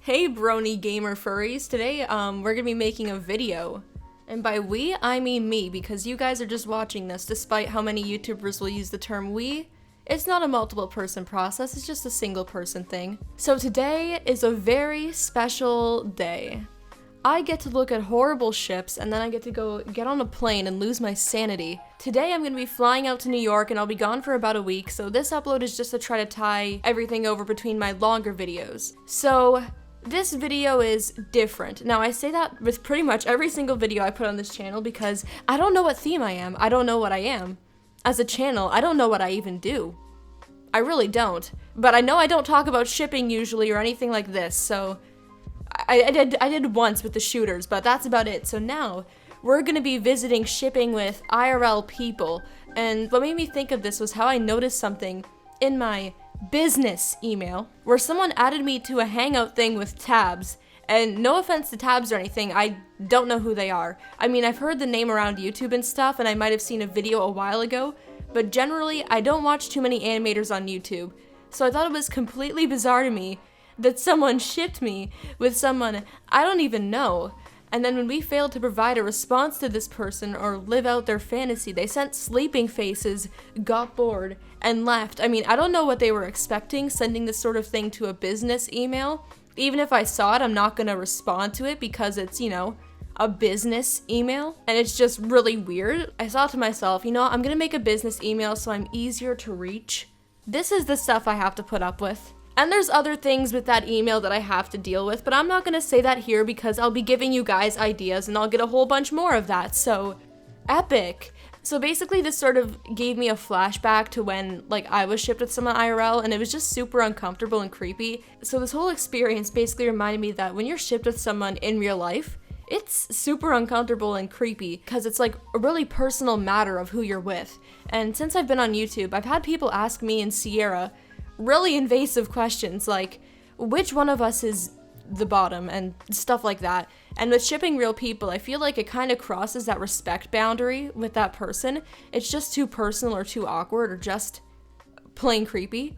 Hey brony gamer furries, today we're gonna be making a video. And by we, I mean me, because you guys are just watching this despite how many YouTubers will use the term we. It's not a multiple person process, it's just a single person thing. So today is a very special day. I get to look at horrible ships and then I get to go get on a plane and lose my sanity. Today I'm gonna be flying out to New York and I'll be gone for about a week, so this upload is just to try to tie everything over between my longer videos. So this video is different. Now I say that with pretty much every single video I put on this channel because I don't know what theme I am. I don't know what I am. As a channel, I don't know what I even do. I really don't. But I know I don't talk about shipping usually or anything like this, so I did once with the shooters, but that's about it. So now we're gonna be visiting shipping with IRL people, and what made me think of this was how I noticed something in my business email where someone added me to a hangout thing with tabs. And no offense to tabs or anything, I don't know who they are. I mean, I've heard the name around YouTube and stuff, and I might have seen a video a while ago, but generally I don't watch too many animators on YouTube. So I thought it was completely bizarre to me that someone shipped me with someone I don't even know. And then when we failed to provide a response to this person or live out their fantasy, they sent sleeping faces, got bored, and left. I mean, I don't know what they were expecting, sending this sort of thing to a business email. Even if I saw it, I'm not gonna respond to it because it's, you know, a business email. And it's just really weird. I thought to myself, you know, I'm gonna make a business email so I'm easier to reach. This is the stuff I have to put up with. And there's other things with that email that I have to deal with, but I'm not gonna say that here because I'll be giving you guys ideas and I'll get a whole bunch more of that, so epic. So basically this sort of gave me a flashback to when, like, I was shipped with someone IRL and it was just super uncomfortable and creepy. So this whole experience basically reminded me that when you're shipped with someone in real life, it's super uncomfortable and creepy because it's like a really personal matter of who you're with. And since I've been on YouTube, I've had people ask me and Sierra really invasive questions like, which one of us is the bottom and stuff like that. And with shipping real people, I feel like it kind of crosses that respect boundary with that person. It's just too personal or too awkward or just plain creepy.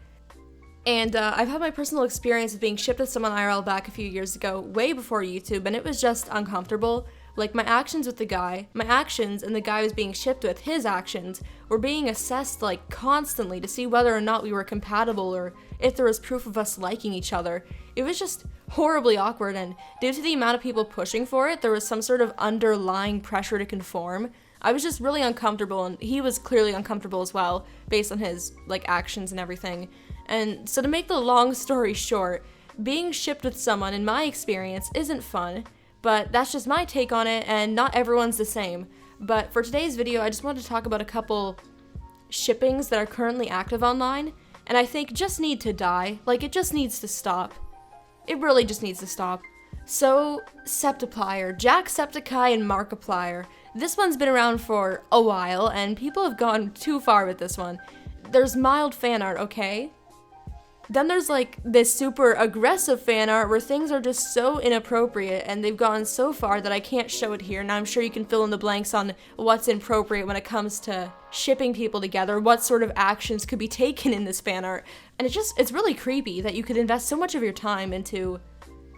And I've had my personal experience with being shipped with someone IRL back a few years ago, way before YouTube, and it was just uncomfortable. Like, my actions with the guy, my actions and the guy I was being shipped with, his actions, were being assessed, like, constantly to see whether or not we were compatible or if there was proof of us liking each other. It was just horribly awkward, and due to the amount of people pushing for it, there was some sort of underlying pressure to conform. I was just really uncomfortable, and he was clearly uncomfortable as well, based on his, like, actions and everything. And so to make the long story short, being shipped with someone, in my experience, isn't fun. But that's just my take on it, and not everyone's the same. But for today's video, I just wanted to talk about a couple shippings that are currently active online, and I think just need to die. Like, it just needs to stop. It really just needs to stop. So, Septiplier, Jacksepticeye and Markiplier. This one's been around for a while, and people have gone too far with this one. There's mild fan art, okay? Then there's like this super aggressive fan art where things are just so inappropriate and they've gone so far that I can't show it here. Now I'm sure you can fill in the blanks on what's inappropriate when it comes to shipping people together, what sort of actions could be taken in this fan art. And it's really creepy that you could invest so much of your time into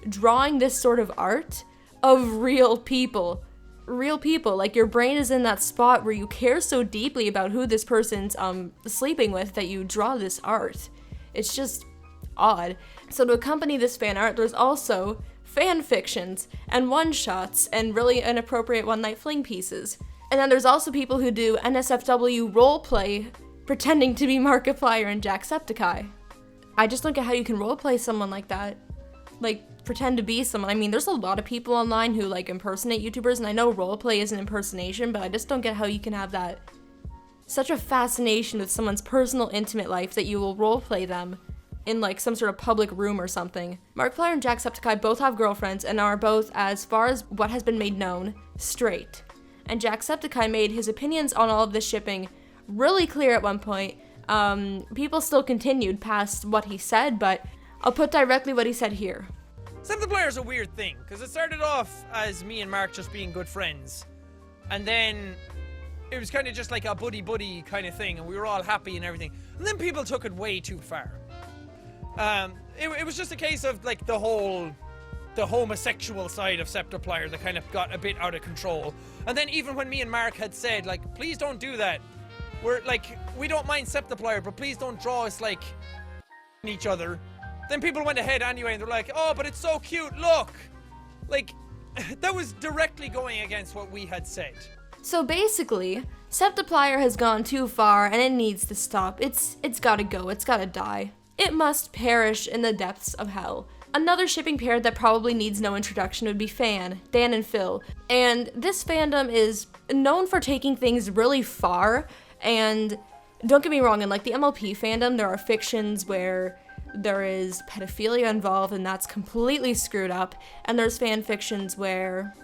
drawing this sort of art of real people. Real people, like your brain is in that spot where you care so deeply about who this person's sleeping with that you draw this art. It's just odd. So to accompany this fan art, there's also fan fictions and one-shots and really inappropriate one-night fling pieces. And then there's also people who do NSFW roleplay pretending to be Markiplier and Jacksepticeye. I just don't get how you can roleplay someone like that. Like, pretend to be someone. I mean, there's a lot of people online who, like, impersonate YouTubers, and I know roleplay is an impersonation, but I just don't get how you can have that such a fascination with someone's personal, intimate life that you will roleplay them in, like, some sort of public room or something. Markiplier and Jacksepticeye both have girlfriends and are both, as far as what has been made known, straight. And Jacksepticeye made his opinions on all of this shipping really clear at one point. People still continued past what he said, but I'll put directly what he said here. Septiplier's a weird thing, because it started off as me and Mark just being good friends. And then it was kind of just like a buddy-buddy kind of thing, and we were all happy and everything. And then people took it way too far. It was just a case of, like, the whole the homosexual side of Septiplier that kind of got a bit out of control. And then even when me and Mark had said, like, please don't do that. We're like, we don't mind Septiplier, but please don't draw us like each other. Then people went ahead anyway and they're like, oh, but it's so cute, look. Like, that was directly going against what we had said. So basically, Septiplier has gone too far and it needs to stop. It's gotta go, it's gotta die. It must perish in the depths of hell. Another shipping pair that probably needs no introduction would be Dan and Phil. And this fandom is known for taking things really far, and don't get me wrong, in like the MLP fandom, there are fictions where there is pedophilia involved and that's completely screwed up, and there's fan fictions where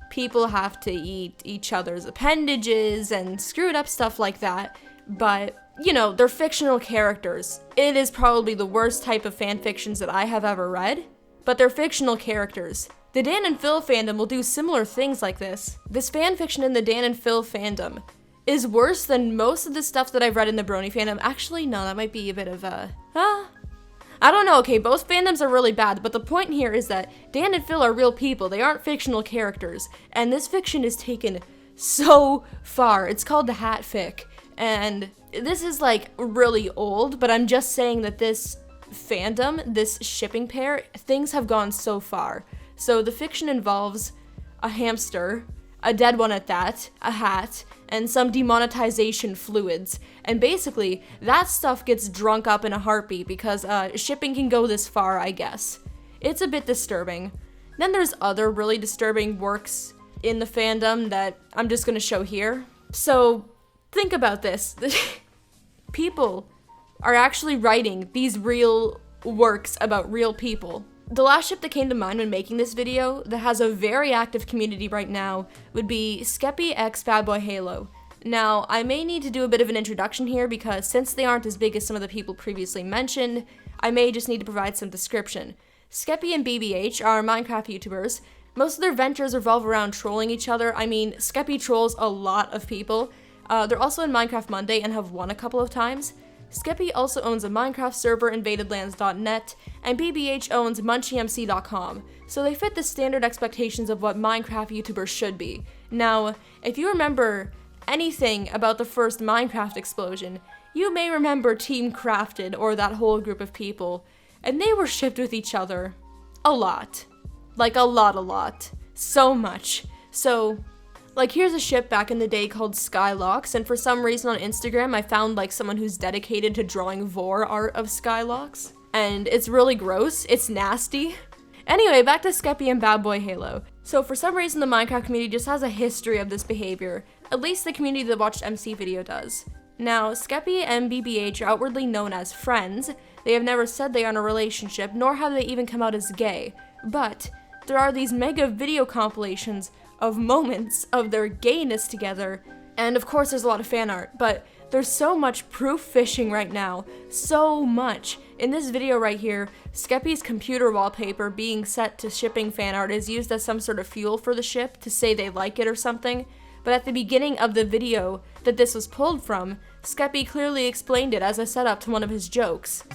people have to eat each other's appendages and screwed up stuff like that, but you know, they're fictional characters. It is probably the worst type of fan fictions that I have ever read, but they're fictional characters. The Dan and Phil fandom will do similar things like this. This fan fiction in the Dan and Phil fandom is worse than most of the stuff that I've read in the Brony fandom. Actually, no, that might be a bit of a, I don't know, okay, both fandoms are really bad, but the point here is that Dan and Phil are real people. They aren't fictional characters, and this fiction is taken so far. It's called the Hat Fic, and this is like really old, but I'm just saying that this fandom, this shipping pair, things have gone so far. So the fiction involves a hamster, a dead one at that, a hat, and some demonetization fluids. And basically, that stuff gets drunk up in a heartbeat because shipping can go this far, I guess. It's a bit disturbing. Then there's other really disturbing works in the fandom that I'm just gonna show here. So think about this. People are actually writing these real works about real people. The last ship that came to mind when making this video that has a very active community right now would be Skeppy x Bad Boy Halo. Now, I may need to do a bit of an introduction here because since they aren't as big as some of the people previously mentioned, I may just need to provide some description. Skeppy and BBH are Minecraft YouTubers. Most of their ventures revolve around trolling each other. I mean, Skeppy trolls a lot of people. They're also in Minecraft Monday and have won a couple of times. Skeppy also owns a Minecraft server, invadedlands.net, and BBH owns munchiemc.com, so they fit the standard expectations of what Minecraft YouTubers should be. Now, if you remember anything about the first Minecraft explosion, you may remember Team Crafted, or that whole group of people, and they were shipped with each other. A lot. Like a lot. So much. So, like, here's a ship back in the day called Skylocks, and for some reason on Instagram I found like someone who's dedicated to drawing vor art of Skylocks, and it's really gross, it's nasty. Anyway, back to Skeppy and Bad Boy Halo. So for some reason the Minecraft community just has a history of this behavior, at least the community that watched MC video does. Now, Skeppy and BBH are outwardly known as friends. They have never said they are in a relationship, nor have they even come out as gay, but there are these mega video compilations of moments of their gayness together, and of course there's a lot of fan art, but there's so much proof fishing right now, so much. In this video right here, Skeppy's computer wallpaper being set to shipping fan art is used as some sort of fuel for the ship to say they like it or something, but at the beginning of the video that this was pulled from, Skeppy clearly explained it as a setup to one of his jokes.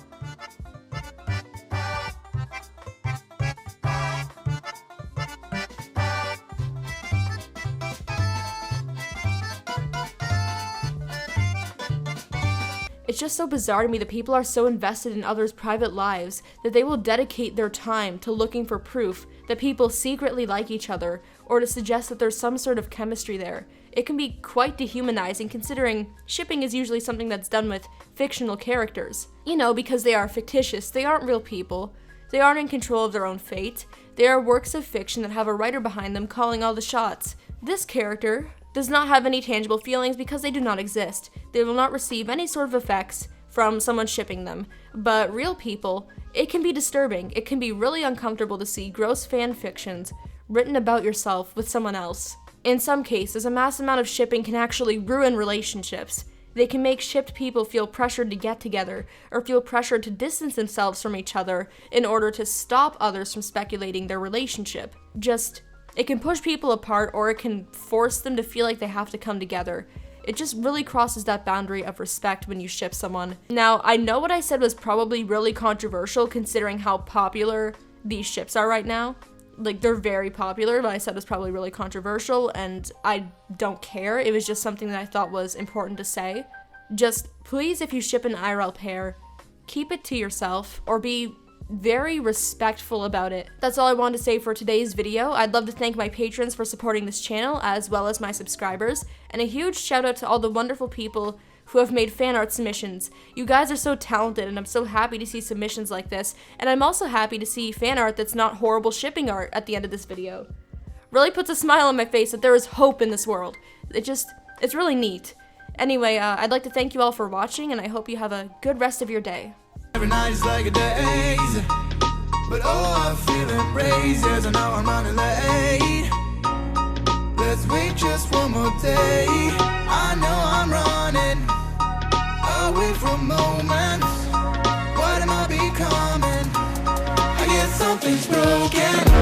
It's just so bizarre to me that people are so invested in others' private lives that they will dedicate their time to looking for proof that people secretly like each other, or to suggest that there's some sort of chemistry there. It can be quite dehumanizing considering shipping is usually something that's done with fictional characters. You know, because they are fictitious, they aren't real people, they aren't in control of their own fate, they are works of fiction that have a writer behind them calling all the shots. This character does not have any tangible feelings because they do not exist. They will not receive any sort of effects from someone shipping them. But real people, it can be disturbing. It can be really uncomfortable to see gross fan fictions written about yourself with someone else. In some cases, a mass amount of shipping can actually ruin relationships. They can make shipped people feel pressured to get together, or feel pressured to distance themselves from each other in order to stop others from speculating their relationship. It can push people apart, or it can force them to feel like they have to come together. It just really crosses that boundary of respect when you ship someone. Now, I know what I said was probably really controversial considering how popular these ships are right now, like, they're very popular. What I said was probably really controversial, and I don't care. It was just something that I thought was important to say. Just, please, if you ship an IRL pair, keep it to yourself, or be very respectful about it. That's all I wanted to say for today's video. I'd love to thank my patrons for supporting this channel, as well as my subscribers, and a huge shout out to all the wonderful people who have made fan art submissions. You guys are so talented, and I'm so happy to see submissions like this, and I'm also happy to see fan art that's not horrible shipping art at the end of this video. Really puts a smile on my face that there is hope in this world. It's really neat. Anyway, I'd like to thank you all for watching, and I hope you have a good rest of your day. Every night is like a daze, but oh, I feel embraced as I know I'm running late. Let's wait just one more day. I know I'm running away from moments. What am I becoming? I guess something's broken.